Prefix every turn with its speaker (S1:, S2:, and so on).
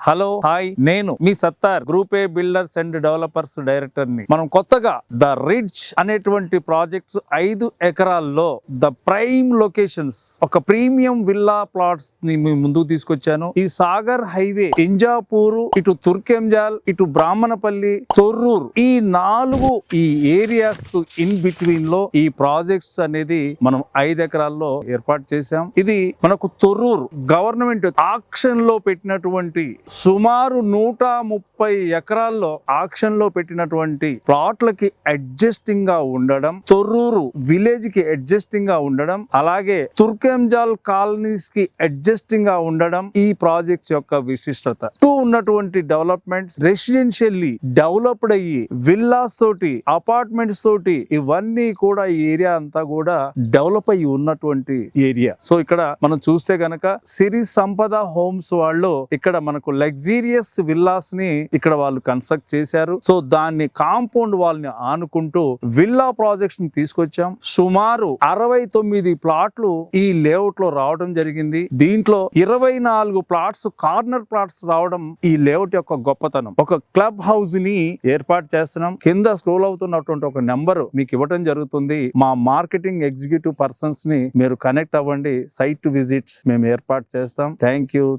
S1: Hello hi, నేను మీ Sattar group A builders and developers director ని. మనం కొత్తగా ద రిడ్జ్ అనేటువంటి ప్రాజెక్ట్స్ 5 ఎకరాల్లో ద ప్రైమ్ లొకేషన్స్ ఒక ప్రీమియం విల్లా ప్లాట్స్ ని మీ ముందుకు తీసుకొచ్చాను. ఈ సాగర్ హైవే, ఇంజాపూరు, ఇటు తుర్కెంజాల్, ఇటు బ్రాహ్మణపల్లి, తొర్రూరు, ఈ 4 ఈ ఏరియాస్ కు ఇన్ బిట్వీన్ లో ఈ ప్రాజెక్ట్స్ అనేది మనం 5 ఎకరాల్లో ఏర్పాటు చేశాం. ఇది మనకు తొర్రూరు గవర్నమెంట్ ఆక్షన్ లో పెట్టినటువంటి సుమారు 130 ఎకరాల్లో ఆక్షన్ లో పెట్టినటువంటి ప్లాట్లకి అడ్జస్టింగ్ గా ఉండడం, తొర్రూరు విలేజ్ కి అడ్జస్టింగ్ గా ఉండడం, అలాగే తుర్కెంజాల్ కాలనీస్ కి అడ్జస్టింగ్ గా ఉండడం ఈ ప్రాజెక్ట్స్ యొక్క విశిష్టత. ఉన్నటువంటి డెవలప్మెంట్స్ రెసిడెన్షియల్లీ డెవలప్డ్ అయ్యి విల్లాస్ తోటి, అపార్ట్మెంట్స్ తోటి, ఇవన్నీ కూడా ఈ ఏరియా అంతా కూడా డెవలప్ అయ్యి ఉన్నటువంటి ఏరియా. సో ఇక్కడ మనం చూస్తే గనక సిరి సంపద హోమ్స్ వాళ్ళు ఇక్కడ మనకు లగ్జీరియస్ విల్లాస్ ని ఇక్కడ వాళ్ళు కన్స్ట్రక్ట్ చేశారు. సో దాన్ని కాంపౌండ్ వాళ్ళని ఆనుకుంటూ విల్లా ప్రాజెక్ట్స్ ని తీసుకొచ్చాం. సుమారు 69 ప్లాట్లు ఈ లేఅవుట్ లో రావడం జరిగింది. దీంట్లో 24 ప్లాట్స్ కార్నర్ ప్లాట్స్ రావడం ఈ లేఅవుట్ యొక్క గొప్పతనం. ఒక క్లబ్ హౌస్ ని ఏర్పాటు చేస్తున్నాం. కింద స్క్రోల్ అవుతున్నటువంటి ఒక నెంబర్ మీకు ఇవ్వడం జరుగుతుంది. మా మార్కెటింగ్ ఎగ్జిక్యూటివ్ పర్సన్స్ ని మీరు కనెక్ట్ అవ్వండి. సైట్ విజిట్స్ మేము ఏర్పాటు చేస్తాం. Thank you.